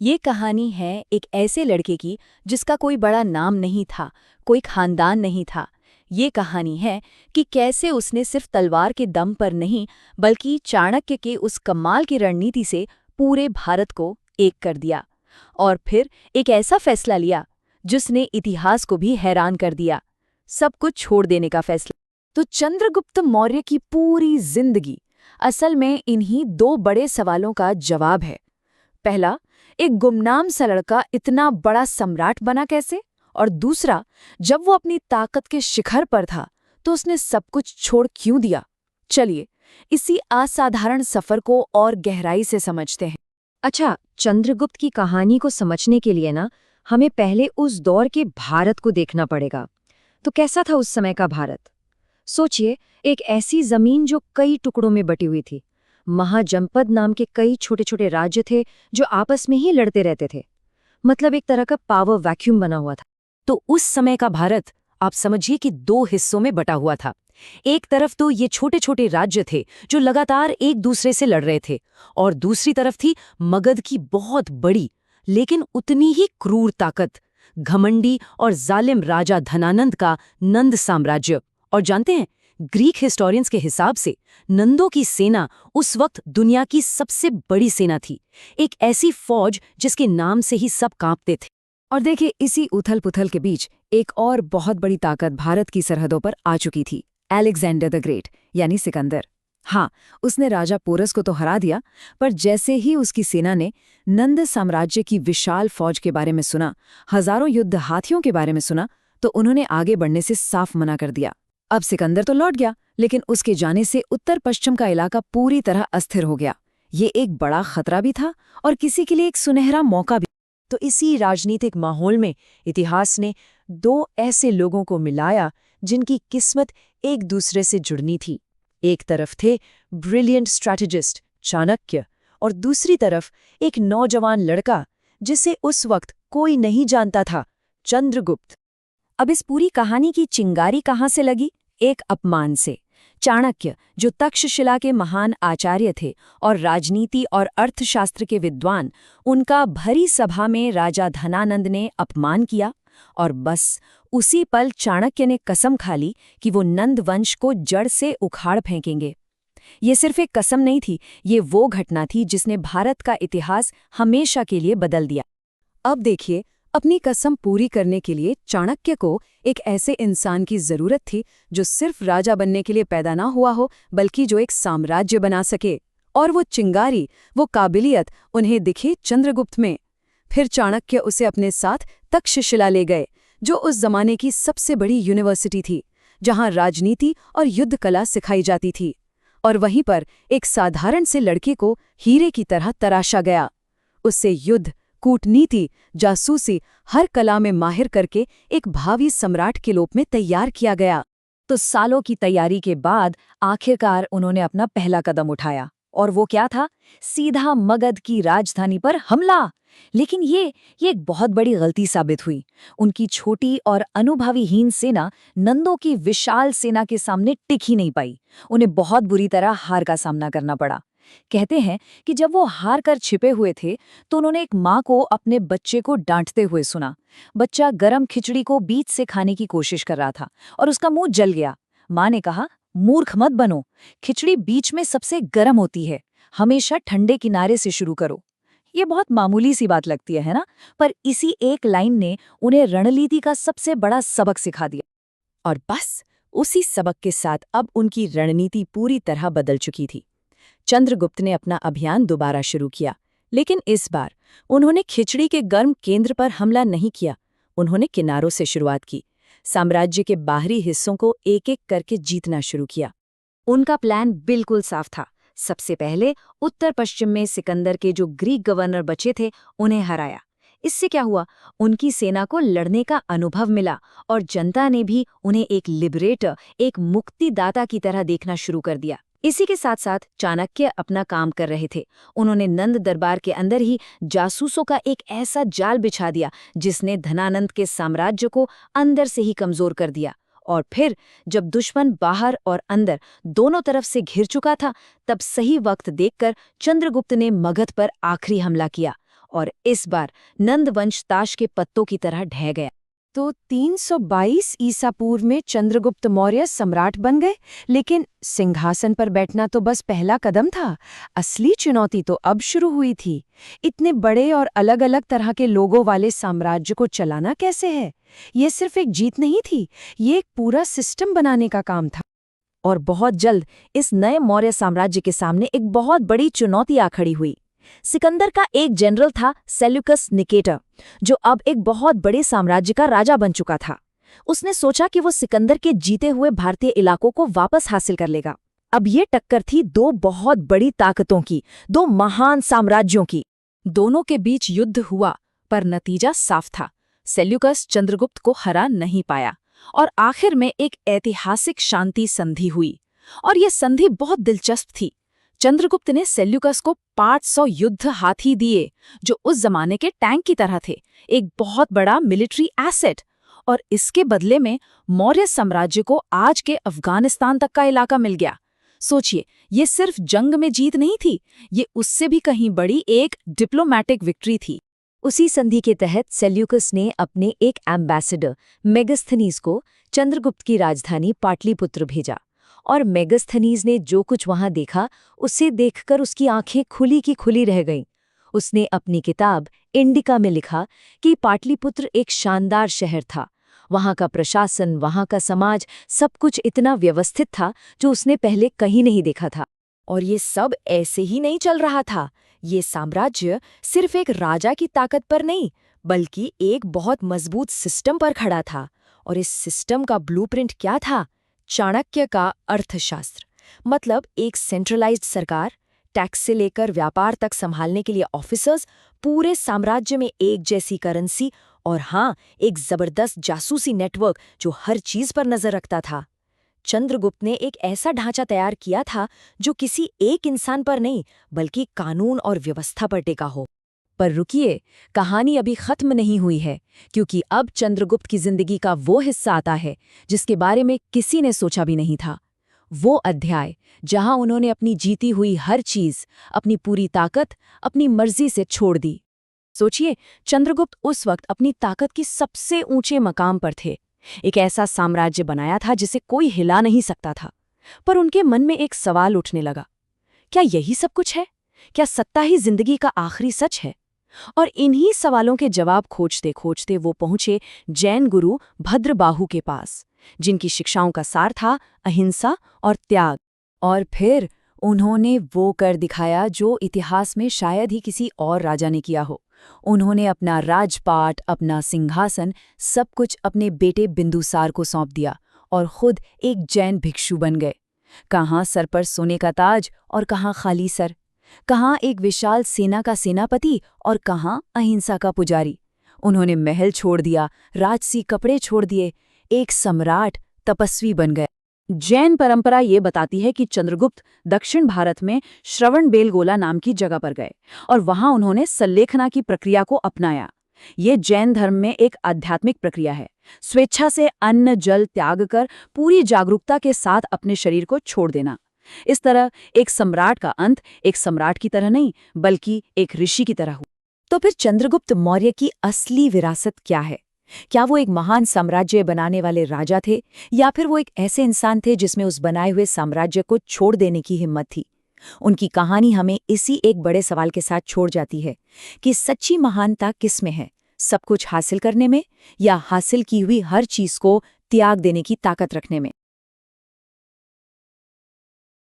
ये कहानी है एक ऐसे लड़के की जिसका कोई बड़ा नाम नहीं था, कोई खानदान नहीं था। ये कहानी है कि कैसे उसने सिर्फ तलवार के दम पर नहीं, बल्कि चाणक्य के उस कमाल की रणनीति से पूरे भारत को एक कर दिया। और फिर एक ऐसा फैसला लिया जिसने इतिहास को भी हैरान कर दिया, सब कुछ छोड़ देने का फैसला। तो चंद्रगुप्त मौर्य की पूरी जिंदगी असल में इन्हीं दो बड़े सवालों का जवाब है। पहला, एक गुमनाम सा लड़का इतना बड़ा सम्राट बना कैसे? और दूसरा, जब वो अपनी ताकत के शिखर पर था तो उसने सब कुछ छोड़ क्यों दिया? चलिए इसी असाधारण सफर को और गहराई से समझते हैं। अच्छा, चंद्रगुप्त की कहानी को समझने के लिए ना हमें पहले उस दौर के भारत को देखना पड़ेगा। तो कैसा था उस समय का भारत? सोचिए, एक ऐसी जमीन जो कई टुकड़ों में बटी हुई थी। महाजनपद नाम के कई छोटे छोटे राज्य थे जो आपस में ही लड़ते रहते थे। मतलब एक तरह का पावर वैक्यूम बना हुआ था। तो उस समय का भारत आप समझिए कि दो हिस्सों में बटा हुआ था। एक तरफ तो ये छोटे छोटे राज्य थे जो लगातार एक दूसरे से लड़ रहे थे, और दूसरी तरफ थी मगध की बहुत बड़ी लेकिन उतनी ही क्रूर ताकत, घमंडी और जालिम राजा धनानंद का नंद साम्राज्य। और जानते हैं, ग्रीक हिस्टोरियंस के हिसाब से नंदों की सेना उस वक्त दुनिया की सबसे बड़ी सेना थी, एक ऐसी फौज जिसके नाम से ही सब कांपते थे। और देखिए, इसी उथल पुथल के बीच एक और बहुत बड़ी ताकत भारत की सरहदों पर आ चुकी थी, अलेक्जेंडर द ग्रेट यानी सिकंदर। हाँ, उसने राजा पोरस को तो हरा दिया, पर जैसे ही उसकी सेना ने नंद साम्राज्य की विशाल फौज के बारे में सुना, हजारों युद्ध हाथियों के बारे में सुना, तो उन्होंने आगे बढ़ने से साफ मना कर दिया। अब सिकंदर तो लौट गया, लेकिन उसके जाने से उत्तर पश्चिम का इलाका पूरी तरह अस्थिर हो गया। ये एक बड़ा खतरा भी था और किसी के लिए एक सुनहरा मौका भी। तो इसी राजनीतिक माहौल में इतिहास ने दो ऐसे लोगों को मिलाया जिनकी किस्मत एक दूसरे से जुड़नी थी। एक तरफ थे ब्रिलियंट स्ट्रैटेजिस्ट चाणक्य, और दूसरी तरफ एक नौजवान लड़का जिसे उस वक्त कोई नहीं जानता था, चंद्रगुप्त। अब इस पूरी कहानी की चिंगारी कहाँ से लगी? एक अपमान से। चाणक्य, जो तक्षशिला के महान आचार्य थे और राजनीति और अर्थशास्त्र के विद्वान, उनका भरी सभा में राजा धनानंद ने अपमान किया। और बस उसी पल चाणक्य ने कसम खा ली कि वो नंद वंश को जड़ से उखाड़ फेंकेंगे। ये सिर्फ एक कसम नहीं थी, ये वो घटना थी जिसने भारत का इतिहास हमेशा के लिए बदल दिया। अब देखिए, अपनी कसम पूरी करने के लिए चाणक्य को एक ऐसे इंसान की जरूरत थी जो सिर्फ राजा बनने के लिए पैदा ना हुआ हो, बल्कि जो एक साम्राज्य बना सके। और वो चिंगारी, वो काबिलियत उन्हें दिखे चंद्रगुप्त में। फिर चाणक्य उसे अपने साथ तक्षशिला ले गए, जो उस जमाने की सबसे बड़ी यूनिवर्सिटी थी, जहां राजनीति और युद्ध कला सिखाई जाती थी। और वहीं पर एक साधारण से लड़के को हीरे की तरह तराशा गया। उससे युद्ध, कूटनीति, जासूसी, हर कला में माहिर करके एक भावी सम्राट के रूप में तैयार किया गया। तो सालों की तैयारी के बाद आखिरकार उन्होंने अपना पहला कदम उठाया। और वो क्या था? सीधा मगध की राजधानी पर हमला। लेकिन ये एक बहुत बड़ी गलती साबित हुई। उनकी छोटी और अनुभवीहीन सेना नंदों की विशाल सेना के सामने टिक ही नहीं पाई। उन्हें बहुत बुरी तरह हार का सामना करना पड़ा। कहते हैं कि जब वो हार कर छिपे हुए थे तो उन्होंने एक माँ को अपने बच्चे को डांटते हुए सुना। बच्चा गरम खिचड़ी को बीच से खाने की कोशिश कर रहा था और उसका मुंह जल गया। माँ ने कहा, मूर्ख मत बनो, खिचड़ी बीच में सबसे गर्म होती है, हमेशा ठंडे किनारे से शुरू करो। ये बहुत मामूली सी बात लगती है ना? पर इसी एक लाइन ने उन्हें रणनीति का सबसे बड़ा सबक सिखा दिया। और बस उसी सबक के साथ अब उनकी रणनीति पूरी तरह बदल चुकी थी। चंद्रगुप्त ने अपना अभियान दोबारा शुरू किया, लेकिन इस बार उन्होंने खिचड़ी के गर्म केंद्र पर हमला नहीं किया। उन्होंने किनारों से शुरुआत की, साम्राज्य के बाहरी हिस्सों को एक एक करके जीतना शुरू किया। उनका प्लान बिल्कुल साफ था। सबसे पहले उत्तर पश्चिम में सिकंदर के जो ग्रीक गवर्नर बचे थे, उन्हें हराया। इससे क्या हुआ? उनकी सेना को लड़ने का अनुभव मिला और जनता ने भी उन्हें एक लिबरेटर, एक मुक्तिदाता की तरह देखना शुरू कर दिया। इसी के साथ साथ चाणक्य अपना काम कर रहे थे। उन्होंने नंद दरबार के अंदर ही जासूसों का एक ऐसा जाल बिछा दिया जिसने धनानंद के साम्राज्य को अंदर से ही कमजोर कर दिया। और फिर जब दुश्मन बाहर और अंदर दोनों तरफ से घिर चुका था, तब सही वक्त देखकर चंद्रगुप्त ने मगध पर आखिरी हमला किया और इस बार नंदवंश ताश के पत्तों की तरह ढह गया। तो 322 ईसा पूर्व में चंद्रगुप्त मौर्य सम्राट बन गए, लेकिन सिंहासन पर बैठना तो बस पहला कदम था। असली चुनौती तो अब शुरू हुई थी। इतने बड़े और अलग-अलग तरह के लोगों वाले साम्राज्य को चलाना कैसे है? ये सिर्फ एक जीत नहीं थी, ये एक पूरा सिस्टम बनाने का काम था। और बहुत जल्द इस नए मौर्य साम्राज्य के सामने एक बहुत बड़ी चुनौती आ खड़ी हुई। सिकंदर का एक जनरल था सेल्यूकस निकेटर, जो अब एक बहुत बड़े साम्राज्य का राजा बन चुका था। उसने सोचा कि वो सिकंदर के जीते हुए भारतीय इलाकों को वापस हासिल कर लेगा। अब ये टक्कर थी दो बहुत बड़ी ताकतों की, दो महान साम्राज्यों की। दोनों के बीच युद्ध हुआ, पर नतीजा साफ था। सेल्यूकस चंद्रगुप्त को हरा नहीं पाया और आखिर में एक ऐतिहासिक शांति संधि हुई। और यह संधि बहुत दिलचस्प थी। चंद्रगुप्त ने सेल्यूकस को 500 युद्ध हाथी दिए, जो उस जमाने के टैंक की तरह थे, एक बहुत बड़ा मिलिट्री एसेट। और इसके बदले में मौर्य साम्राज्य को आज के अफगानिस्तान तक का इलाका मिल गया। सोचिए, ये सिर्फ जंग में जीत नहीं थी, ये उससे भी कहीं बड़ी एक डिप्लोमैटिक विक्ट्री थी। उसी संधि के तहत सेल्यूकस ने अपने एक एम्बेसडर मेगस्थनीज को चंद्रगुप्त की राजधानी पाटलिपुत्र भेजा। और मेगस्थनीज ने जो कुछ वहां देखा, उसे देखकर उसकी आंखें खुली की खुली रह गईं। उसने अपनी किताब इंडिका में लिखा कि पाटलिपुत्र एक शानदार शहर था। वहां का प्रशासन, वहां का समाज, सब कुछ इतना व्यवस्थित था जो उसने पहले कहीं नहीं देखा था। और ये सब ऐसे ही नहीं चल रहा था। ये साम्राज्य सिर्फ एक राजा की ताकत पर नहीं, बल्कि एक बहुत मजबूत सिस्टम पर खड़ा था। और इस सिस्टम का ब्लूप्रिंट क्या था? चाणक्य का अर्थशास्त्र। मतलब एक सेंट्रलाइज्ड सरकार, टैक्स से लेकर व्यापार तक संभालने के लिए ऑफिसर्स, पूरे साम्राज्य में एक जैसी करेंसी, और हाँ, एक जबरदस्त जासूसी नेटवर्क जो हर चीज पर नजर रखता था। चंद्रगुप्त ने एक ऐसा ढांचा तैयार किया था जो किसी एक इंसान पर नहीं, बल्कि कानून और व्यवस्था पर टेका हो। पर रुकिए, कहानी अभी खत्म नहीं हुई है, क्योंकि अब चंद्रगुप्त की जिंदगी का वो हिस्सा आता है जिसके बारे में किसी ने सोचा भी नहीं था। वो अध्याय जहां उन्होंने अपनी जीती हुई हर चीज, अपनी पूरी ताकत, अपनी मर्जी से छोड़ दी। सोचिए, चंद्रगुप्त उस वक्त अपनी ताकत की सबसे ऊंचे मकाम पर थे। एक ऐसा साम्राज्य बनाया था जिसे कोई हिला नहीं सकता था। पर उनके मन में एक सवाल उठने लगा, क्या यही सब कुछ है? क्या सत्ता ही जिंदगी का आखिरी सच है? और इन्हीं सवालों के जवाब खोजते खोजते वो पहुंचे जैन गुरु भद्रबाहु के पास, जिनकी शिक्षाओं का सार था अहिंसा और त्याग। और फिर उन्होंने वो कर दिखाया जो इतिहास में शायद ही किसी और राजा ने किया हो। उन्होंने अपना राजपाट, अपना सिंहासन, सब कुछ अपने बेटे बिंदुसार को सौंप दिया और खुद एक जैन भिक्षु बन गए। कहाँ सर पर सोने का ताज और कहाँ खाली सर, कहाँ एक विशाल सेना का सेनापति और कहाँ अहिंसा का पुजारी। उन्होंने महल छोड़ दिया, राजसी कपड़े छोड़ दिए, एक सम्राट, तपस्वी बन गए। जैन परंपरा ये बताती है कि चंद्रगुप्त दक्षिण भारत में श्रवणबेलगोला नाम की जगह पर गए और वहां उन्होंने सल्लेखना की प्रक्रिया को अपनाया। ये जैन धर्म में एक आध्यात्मिक प्रक्रिया है, स्वेच्छा से अन्न जल त्याग कर पूरी जागरूकता के साथ अपने शरीर को छोड़ देना। इस तरह एक सम्राट का अंत एक सम्राट की तरह नहीं, बल्कि एक ऋषि की तरह हुआ। तो फिर चंद्रगुप्त मौर्य की असली विरासत क्या है? क्या वो एक महान साम्राज्य बनाने वाले राजा थे, या फिर वो एक ऐसे इंसान थे जिसमें उस बनाए हुए साम्राज्य को छोड़ देने की हिम्मत थी? उनकी कहानी हमें इसी एक बड़े सवाल के साथ छोड़ जाती है कि सच्ची महानता किस में है, सब कुछ हासिल करने में या हासिल की हुई हर चीज को त्याग देने की ताकत रखने में।